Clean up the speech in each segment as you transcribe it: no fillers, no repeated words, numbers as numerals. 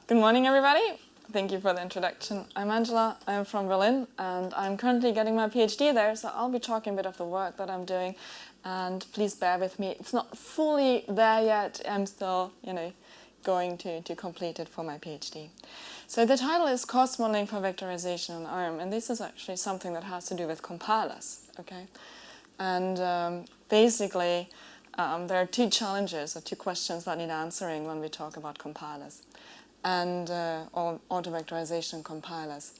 Good morning, everybody. Thank you for the introduction. I'm Angela, I'm from Berlin, and I'm currently getting my PhD there, so I'll be talking a bit of the work that I'm doing, and please bear with me. It's not fully there yet. I'm still, going to complete it for my PhD. So the title is Cost Modeling for Vectorization on ARM, and this is actually something that has to do with compilers, okay? And basically, there are two challenges or two questions that need answering when we talk about compilers and auto-vectorization compilers.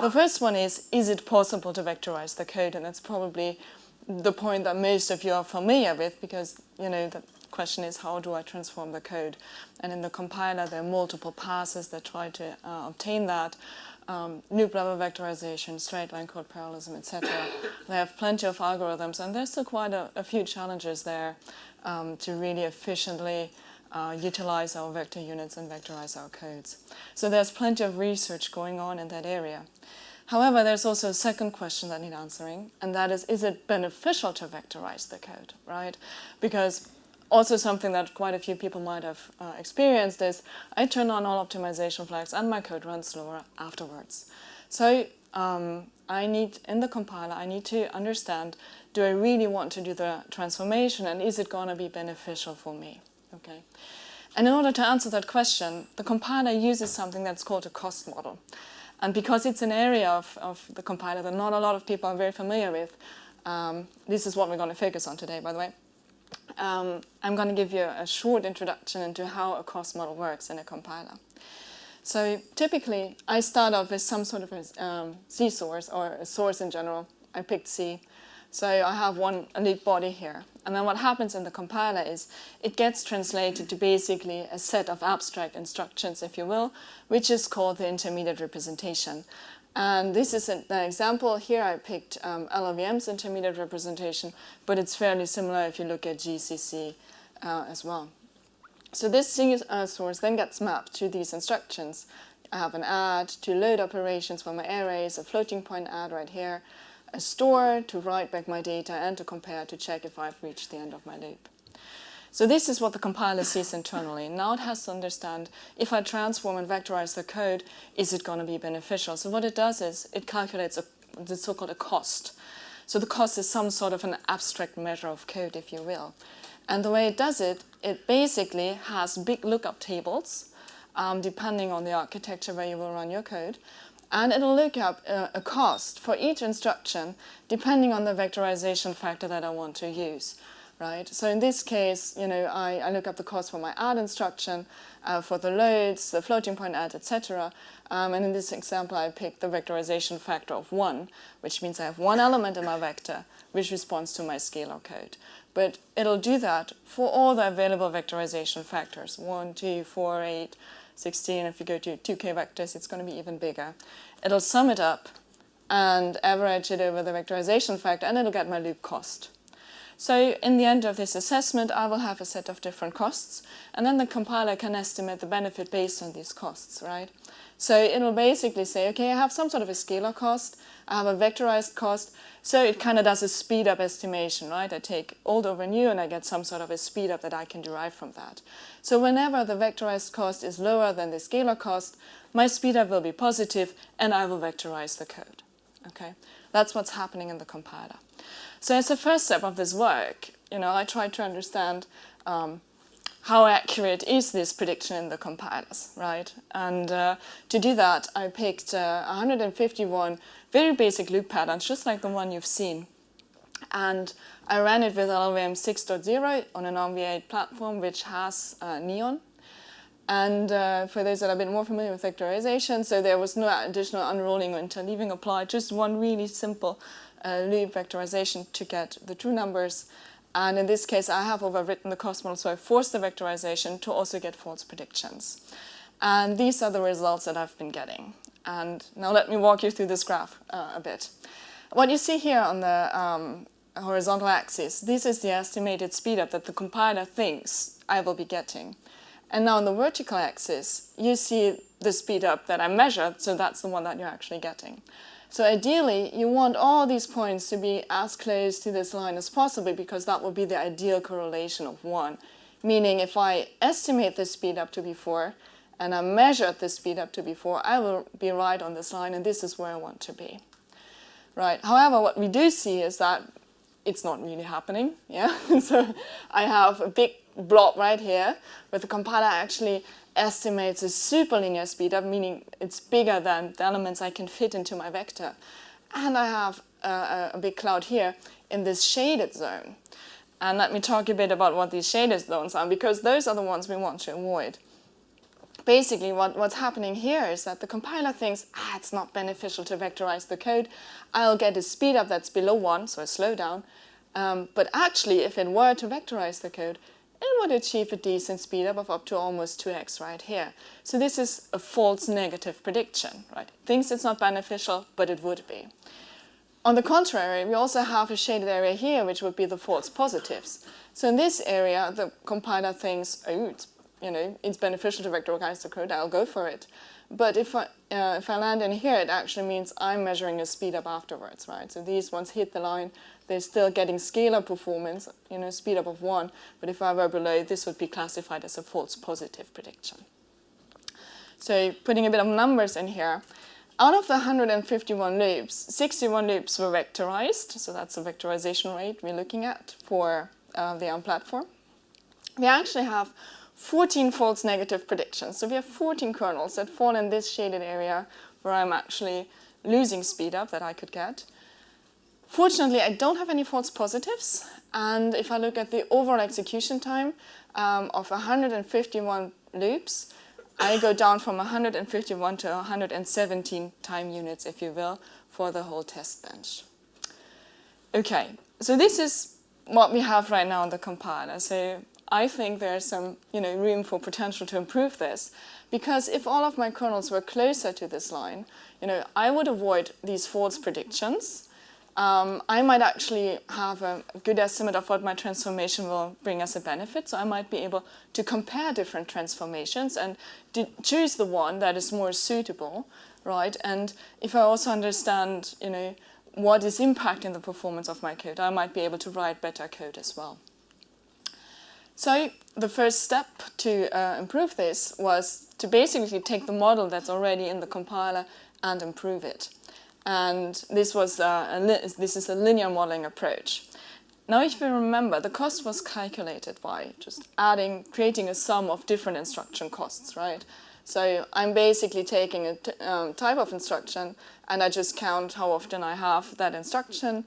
The first one is it possible to vectorize the code? And that's probably the point that most of you are familiar with, because the question is, how do I transform the code? And in the compiler, there are multiple passes that try to obtain that. Loop level vectorization, straight line code parallelism, etc. They have plenty of algorithms, and there's still quite a few challenges there to really efficiently utilize our vector units and vectorize our codes. So there's plenty of research going on in that area. However, there's also a second question that needs answering, and that is it beneficial to vectorize the code, right? Because also something that quite a few people might have experienced is I turn on all optimization flags and my code runs slower afterwards. So in the compiler, I need to understand, do I really want to do the transformation, and is it going to be beneficial for me? Okay. And in order to answer that question, the compiler uses something that's called a cost model. And because it's an area of the compiler that not a lot of people are very familiar with, this is what we're going to focus on today, by the way. I'm going to give you a short introduction into how a cost model works in a compiler. So typically, I start off with some sort of a C source, or a source in general. I picked C. So I have one loop body here. And then what happens in the compiler is it gets translated to basically a set of abstract instructions, if you will, which is called the intermediate representation. And this is an example. Here I picked LLVM's intermediate representation, but it's fairly similar if you look at GCC as well. So this C source then gets mapped to these instructions. I have an add to load operations for my arrays, a floating point add right here, a store to write back my data, and to compare to check if I've reached the end of my loop. So this is what the compiler sees internally. Now it has to understand, if I transform and vectorize the code, is it going to be beneficial? So what it does is it calculates the so-called a cost. So the cost is some sort of an abstract measure of code, if you will. And the way it does it, it basically has big lookup tables, depending on the architecture where you will run your code. And it'll look up a cost for each instruction, depending on the vectorization factor that I want to use. Right? So in this case, I look up the cost for my add instruction, for the loads, the floating point add, etc. And in this example, I picked the vectorization factor of 1, which means I have one element in my vector which responds to my scalar code. But it'll do that for all the available vectorization factors, 1, 2, 4, 8, 16. If you go to 2k vectors, it's going to be even bigger. It'll sum it up and average it over the vectorization factor, and it'll get my loop cost. So in the end of this assessment, I will have a set of different costs, and then the compiler can estimate the benefit based on these costs, right? So it'll basically say, okay, I have some sort of a scalar cost, I have a vectorized cost, so it kind of does a speed-up estimation, right? I take old over new, and I get some sort of a speed-up that I can derive from that. So whenever the vectorized cost is lower than the scalar cost, my speed-up will be positive, and I will vectorize the code, okay? That's what's happening in the compiler. So as a first step of this work, I tried to understand how accurate is this prediction in the compilers, right? And to do that, I picked 151 very basic loop patterns, just like the one you've seen. And I ran it with LLVM 6.0 on an ARMv8 platform, which has Neon. And for those that have been more familiar with vectorization, so there was no additional unrolling or interleaving applied, just one really simple loop vectorization to get the true numbers. And in this case, I have overwritten the cost model, so I forced the vectorization to also get false predictions. And these are the results that I've been getting. And now let me walk you through this graph a bit. What you see here on the horizontal axis, this is the estimated speedup that the compiler thinks I will be getting. And now on the vertical axis, you see the speedup that I measured, so that's the one that you're actually getting. So ideally, you want all these points to be as close to this line as possible, because that would be the ideal correlation of 1. Meaning if I estimate the speedup to be 4, and I measured the speed up to before, I will be right on this line, and this is where I want to be. Right. However, what we do see is that it's not really happening. Yeah. So I have a big blob right here, where the compiler actually estimates a superlinear speed up, meaning it's bigger than the elements I can fit into my vector. And I have a big cloud here in this shaded zone. And let me talk a bit about what these shaded zones are, because those are the ones we want to avoid. Basically, what's happening here is that the compiler thinks, it's not beneficial to vectorize the code. I'll get a speed up that's below 1, so a slowdown. But actually, if it were to vectorize the code, it would achieve a decent speed up of up to almost 2x right here. So this is a false negative prediction, right? It thinks it's not beneficial, but it would be. On the contrary, we also have a shaded area here, which would be the false positives. So in this area, the compiler thinks, it's beneficial to vectorize the code, I'll go for it. But if I land in here, it actually means I'm measuring a speed up afterwards, right? So these ones hit the line, they're still getting scalar performance, speed up of 1. But if I were below, this would be classified as a false positive prediction. So putting a bit of numbers in here, out of the 151 loops, 61 loops were vectorized. So that's the vectorization rate we're looking at for the ARM platform. We actually have 14 false negative predictions. So we have 14 kernels that fall in this shaded area where I'm actually losing speed up that I could get. Fortunately, I don't have any false positives. And if I look at the overall execution time of 151 loops, I go down from 151 to 117 time units, if you will, for the whole test bench. Okay, so this is what we have right now in the compiler. So I think there's some room for potential to improve this, because if all of my kernels were closer to this line, I would avoid these false predictions. I might actually have a good estimate of what my transformation will bring as a benefit, so I might be able to compare different transformations and to choose the one that is more suitable, right? And if I also understand, what is impacting the performance of my code, I might be able to write better code as well. So the first step to improve this was to basically take the model that's already in the compiler and improve it. And this is a linear modeling approach. Now, if you remember, the cost was calculated by just creating a sum of different instruction costs, right? So I'm basically taking a type of instruction, and I just count how often I have that instruction,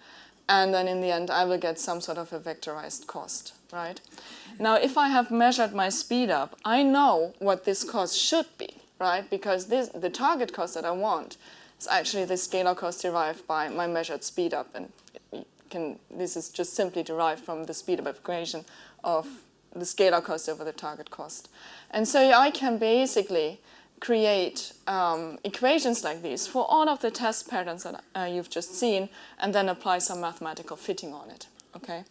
and then in the end, I will get some sort of a vectorized cost, right? Now, if I have measured my speed up, I know what this cost should be, right? Because the target cost that I want is actually the scalar cost derived by my measured speed up, and this is just simply derived from the speed up equation of the scalar cost over the target cost. And so I can basically create equations like these for all of the test patterns that you've just seen, and then apply some mathematical fitting on it, okay?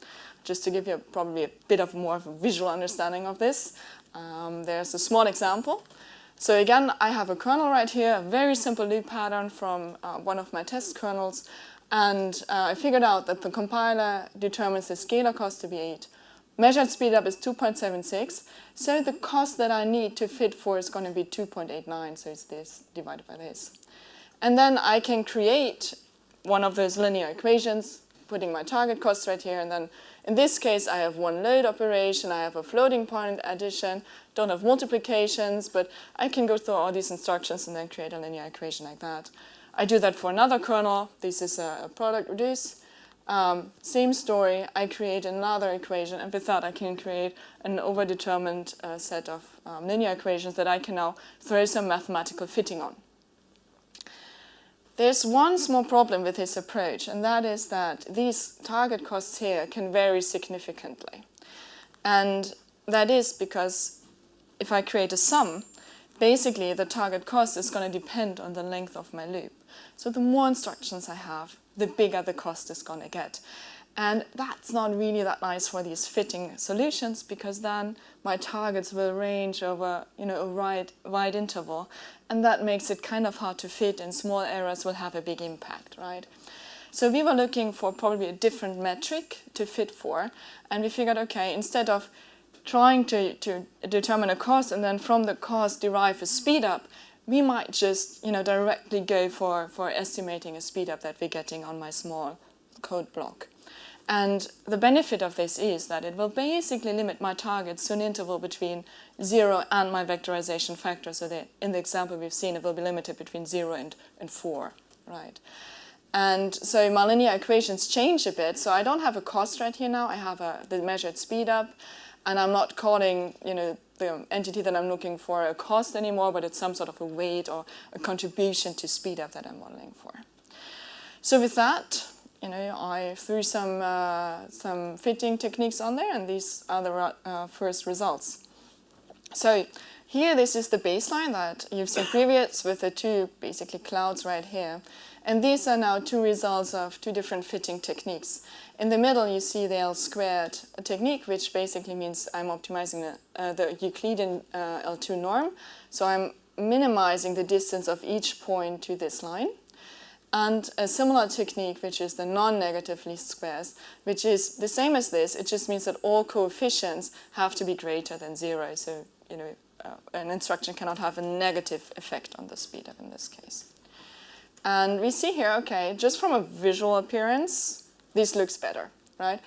Just to give you probably a bit of more of a visual understanding of this, there's a small example. So again, I have a kernel right here, a very simple loop pattern from one of my test kernels, and I figured out that the compiler determines the scalar cost to be 8. Measured speed up is 2.76, so the cost that I need to fit for is going to be 2.89, so it's this divided by this. And then I can create one of those linear equations, putting my target cost right here, and then in this case I have one load operation, I have a floating point addition, don't have multiplications, but I can go through all these instructions and then create a linear equation like that. I do that for another kernel. This is a product reduce. Same story, I create another equation, and with that I can create an overdetermined set of linear equations that I can now throw some mathematical fitting on. There's one small problem with this approach, and that is that these target costs here can vary significantly. And that is because if I create a sum, basically the target cost is going to depend on the length of my loop. So the more instructions I have, the bigger the cost is going to get. And that's not really that nice for these fitting solutions, because then my targets will range over a wide interval, and that makes it kind of hard to fit, and small errors will have a big impact, right? So we were looking for probably a different metric to fit for, and we figured, okay, instead of trying to determine a cost and then from the cost derive a speed up, we might just directly go for estimating a speed up that we're getting on my small code block. And the benefit of this is that it will basically limit my targets to an interval between 0 and my vectorization factor. So that in the example we've seen, it will be limited between 0 and 4, right? And so my linear equations change a bit. So I don't have a cost right here now. I have the measured speed up, and I'm not calling the entity that I'm looking for a cost anymore, but it's some sort of a weight or a contribution to speed up that I'm modeling for. So with that, I threw some fitting techniques on there, and these are the first results. So here, this is the baseline that you've seen previous with the two basically clouds right here. And these are now two results of two different fitting techniques. In the middle, you see the L squared technique, which basically means I'm optimizing the Euclidean L2 norm. So I'm minimizing the distance of each point to this line. And a similar technique, which is the non-negative least squares, which is the same as this. It just means that all coefficients have to be greater than 0. So, an instruction cannot have a negative effect on the speed up in this case. And we see here, okay, just from a visual appearance, this looks better, right?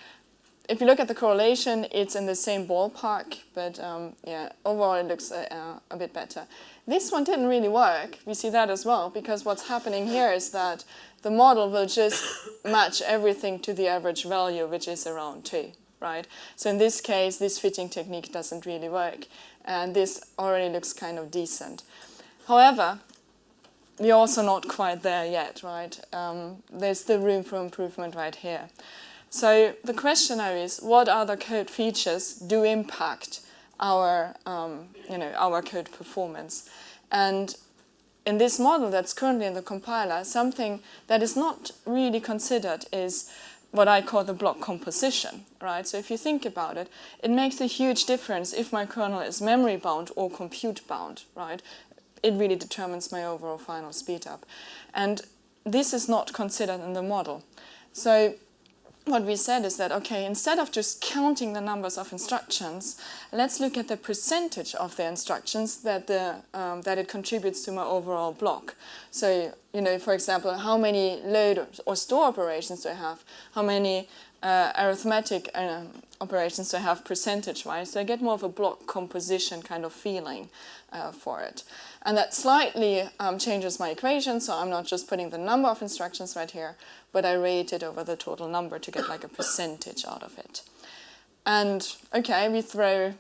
If you look at the correlation, it's in the same ballpark, but yeah, overall it looks a bit better. This one didn't really work. We see that as well, because what's happening here is that the model will just match everything to the average value, which is around 2, right? So in this case, this fitting technique doesn't really work, and this already looks kind of decent. However, we're also not quite there yet, right? There's still room for improvement right here. So the question now is, what other code features do impact our, our code performance? And in this model that's currently in the compiler, something that is not really considered is what I call the block composition, right? So if you think about it, it makes a huge difference if my kernel is memory bound or compute bound, right? It really determines my overall final speed up. And this is not considered in the model. So what we said is that, okay, instead of just counting the numbers of instructions, let's look at the percentage of the instructions that it contributes to my overall block. So, for example, how many load or store operations do I have? How many arithmetic operations do I have percentage-wise? So I get more of a block composition kind of feeling for it. And that slightly changes my equation, so I'm not just putting the number of instructions right here, but I rate it over the total number to get like a percentage out of it. And okay, we throw,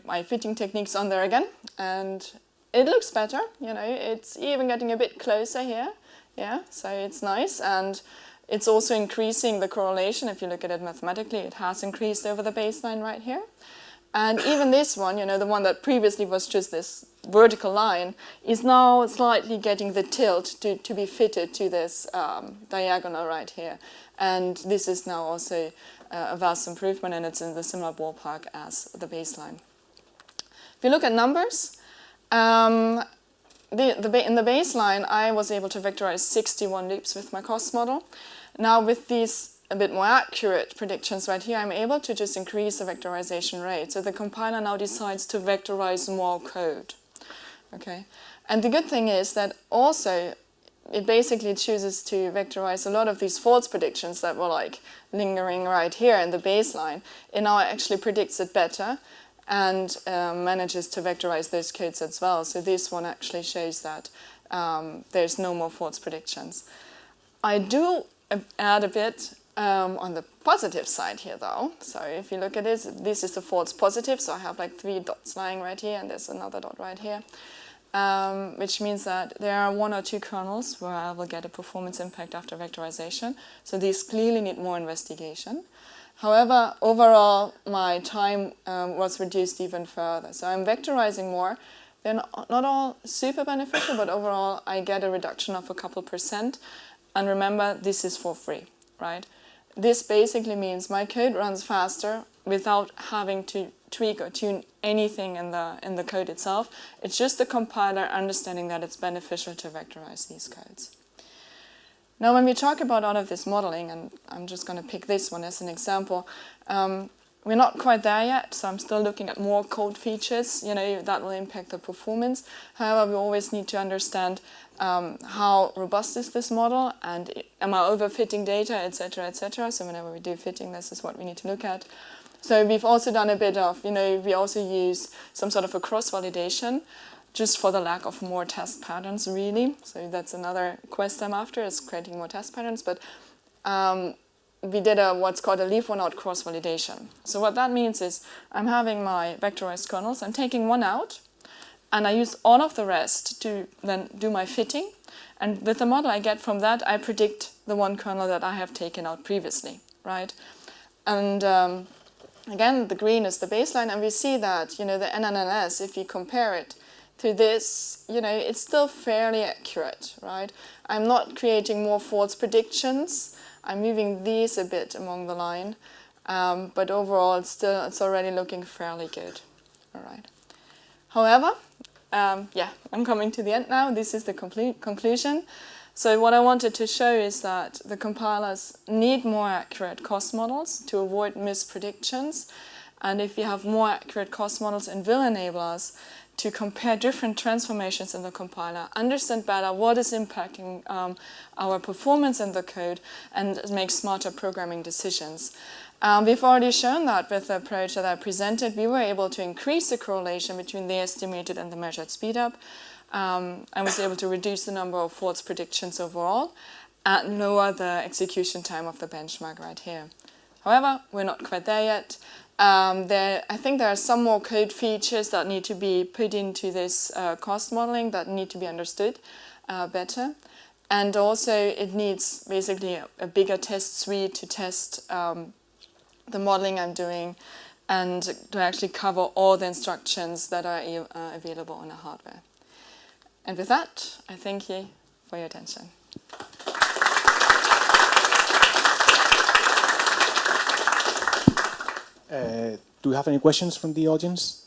my fitting techniques on there again, and it looks better, it's even getting a bit closer here, yeah, so it's nice, and it's also increasing the correlation. If you look at it mathematically, it has increased over the baseline right here. And even this one, the one that previously was just this vertical line, is now slightly getting the tilt to be fitted to this diagonal right here. And this is now also a vast improvement, and it's in the similar ballpark as the baseline. If you look at numbers, in the baseline, I was able to vectorize 61 loops with my cost model. Now with these a bit more accurate predictions right here, I'm able to just increase the vectorization rate. So the compiler now decides to vectorize more code. Okay, and the good thing is that also it basically chooses to vectorize a lot of these false predictions that were like lingering right here in the baseline. It now actually predicts it better and manages to vectorize those codes as well. So this one actually shows that there's no more false predictions. I do add a bit on the positive side here though. So if you look at this, this is the false positive. So I have like 3 dots lying right here, and there's another dot right here. Which means that there are 1 or 2 kernels where I will get a performance impact after vectorization. So these clearly need more investigation. However, overall, my time was reduced even further. So I'm vectorizing more. They're not all super beneficial, but overall, I get a reduction of a couple %. And remember, this is for free, right? This basically means my code runs faster without having to tweak or tune anything in the code itself. It's just the compiler understanding that it's beneficial to vectorize these codes. Now when we talk about all of this modeling, and I'm just going to pick this one as an example, we're not quite there yet, so I'm still looking at more code features, that will impact the performance. However, we always need to understand how robust is this model, and am I overfitting data, etc., etc. So whenever we do fitting, this is what we need to look at. So we've also done a bit of, we also use some sort of a cross-validation, just for the lack of more test patterns, really. So that's another quest I'm after, is creating more test patterns. But we did what's called a leave one out cross-validation. So what that means is I'm having my vectorized kernels, I'm taking one out, and I use all of the rest to then do my fitting. And with the model I get from that, I predict the one kernel that I have taken out previously, right? And again, the green is the baseline, and we see that, the NNLS, if you compare it to this, it's still fairly accurate, right? I'm not creating more false predictions. I'm moving these a bit along the line, but overall, it's already looking fairly good. All right. However, I'm coming to the end now. This is the complete conclusion. So what I wanted to show is that the compilers need more accurate cost models to avoid mispredictions. And if you have more accurate cost models, it will enable us to compare different transformations in the compiler, understand better what is impacting our performance in the code, and make smarter programming decisions. We've already shown that with the approach that I presented, we were able to increase the correlation between the estimated and the measured speedup. I was able to reduce the number of false predictions overall and lower the execution time of the benchmark right here. However, we're not quite there yet. I think there are some more code features that need to be put into this cost modeling that need to be understood better. And also it needs basically a bigger test suite to test the modeling I'm doing and to actually cover all the instructions that are available on the hardware. And with that, I thank you for your attention. Do we have any questions from the audience?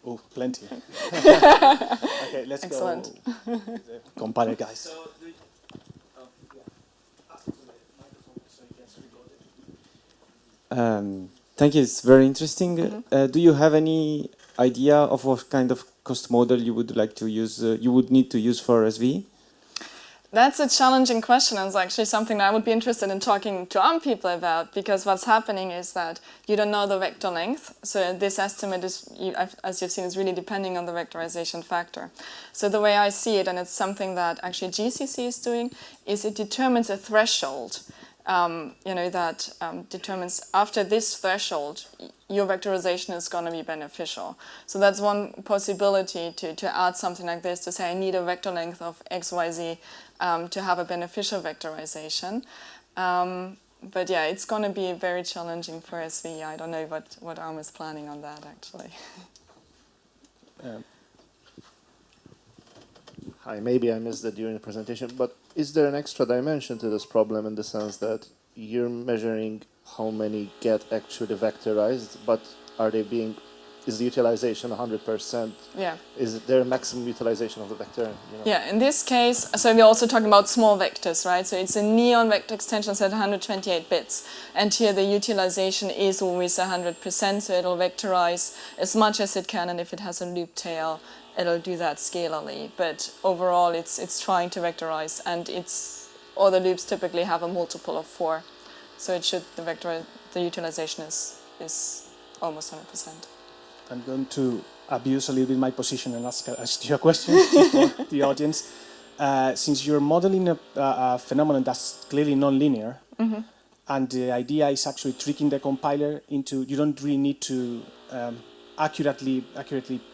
Oh, plenty. Okay, let's Excellent. go. Compiler guys. So thank you, it's very interesting. Do you have any idea of what kind of cost model you would like to use, you would need to use for SV? That's a challenging question, and it's actually something that I would be interested in talking to ARM people about, because what's happening is that you don't know the vector length. So this estimate is, as you've seen, is really depending on the vectorization factor. So the way I see it, and it's something that actually GCC is doing, is it determines a threshold. That determines after this threshold, your vectorization is going to be beneficial. So that's one possibility to add something like this, to say I need a vector length of XYZ to have a beneficial vectorization. But yeah, it's going to be very challenging for SV. I don't know what ARM is planning on that, actually. Hi, maybe I missed that during the presentation, but is there an extra dimension to this problem in the sense that you're measuring how many get actually vectorized, but is the utilization 100%? Yeah. Is there a maximum utilization of the vector? Yeah, in this case, so we're also talking about small vectors, right? So it's a neon vector extension set 128 bits. And here the utilization is always 100%, so it'll vectorize as much as it can, and if it has a loop tail, it'll do that scalarly. But overall, it's trying to vectorize, and all the loops typically have a multiple of 4. So the utilization is almost 100%. I'm going to abuse a little bit my position and ask you a question for the audience. Since you're modeling a phenomenon that's clearly non-linear, and the idea is actually tricking the compiler into, you don't really need to accurately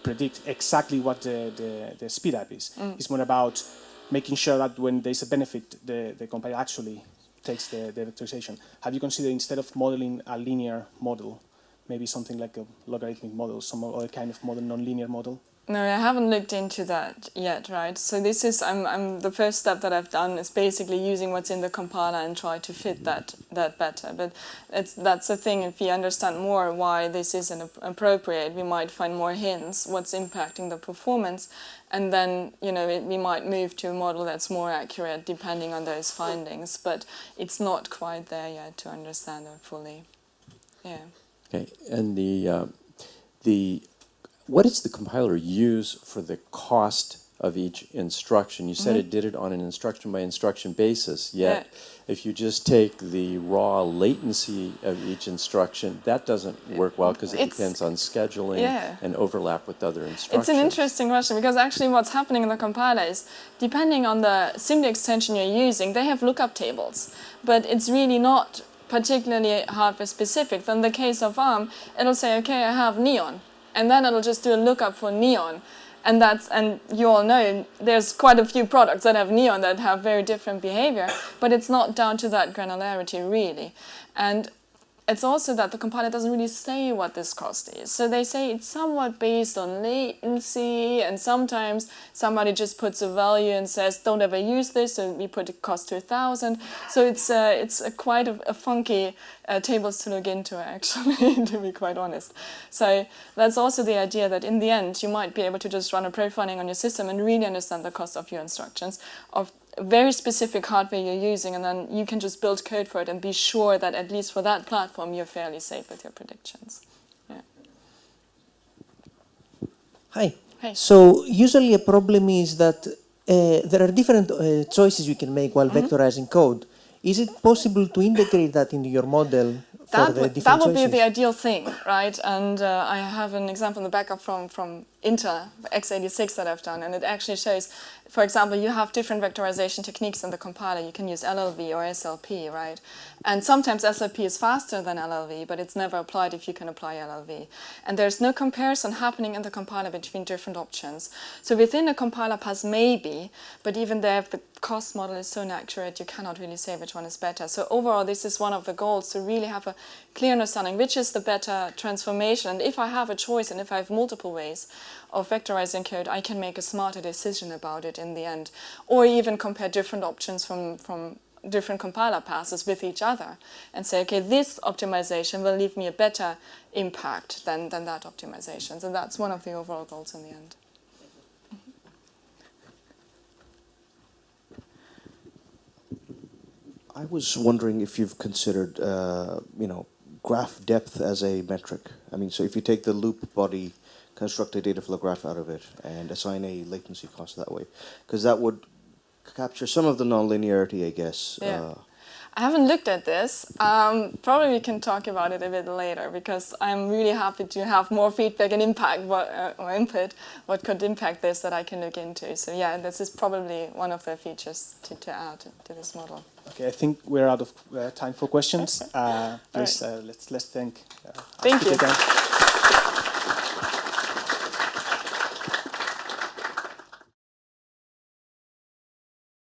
predict exactly what the speed up is. It's more about making sure that when there's a benefit, the compiler actually takes the vectorization. Have you considered, instead of modeling a linear model, maybe something like a logarithmic model, some other kind of model, non-linear model? No, I haven't looked into that yet, right? So this is, the first step that I've done is basically using what's in the compiler and try to fit that better. But that's the thing, if we understand more why this isn't appropriate, we might find more hints, what's impacting the performance, and then, we might move to a model that's more accurate depending on those findings, but it's not quite there yet to understand it fully. Yeah. Okay, and what does the compiler use for the cost of each instruction? You said it did it on an instruction by instruction basis, yet if you just take the raw latency of each instruction, that doesn't work well because it depends on scheduling and overlap with other instructions. It's an interesting question because actually what's happening in the compiler is depending on the SIMD extension you're using, they have lookup tables, but it's really not particularly hardware specific. In the case of ARM, it'll say, okay, I have neon, and then it'll just do a lookup for neon. And you all know there's quite a few products that have neon that have very different behavior, but it's not down to that granularity really. And it's also that the compiler doesn't really say what this cost is. So they say it's somewhat based on latency, and sometimes somebody just puts a value and says, don't ever use this, so we put the cost to 1,000. So it's quite a funky tables to look into, actually, to be quite honest. So that's also the idea that in the end, you might be able to just run a profiling on your system and really understand the cost of your instructions, of very specific hardware you're using, and then you can just build code for it and be sure that at least for that platform you're fairly safe with your predictions. Yeah. Hi. Hey. So usually a problem is that there are different choices you can make while vectorizing code. Is it possible to integrate that into your model for the different choices? That would be the ideal thing, right? And I have an example in the backup from Intel, x86 that I've done, and it actually shows, for example, you have different vectorization techniques in the compiler. You can use LLV or SLP, right? And sometimes SLP is faster than LLV, but it's never applied if you can apply LLV. And there's no comparison happening in the compiler between different options. So within a compiler pass, maybe, but even there, if the cost model is so inaccurate, you cannot really say which one is better. So overall, this is one of the goals, to really have a clear understanding which is the better transformation. And if I have a choice, and if I have multiple ways of vectorizing code, I can make a smarter decision about it in the end. Or even compare different options from different compiler passes with each other and say, okay, this optimization will leave me a better impact than that optimization. So that's one of the overall goals in the end. I was wondering if you've considered, graph depth as a metric. I mean, so if you take the loop body, construct a data flow graph out of it, and assign a latency cost that way, because that would capture some of the nonlinearity, I guess. Yeah. I haven't looked at this. Probably we can talk about it a bit later, because I'm really happy to have more feedback and impact or input what could impact this that I can look into. So yeah, this is probably one of the features to add to this model. Okay, I think we're out of time for questions. Please, let's thank. Thank you.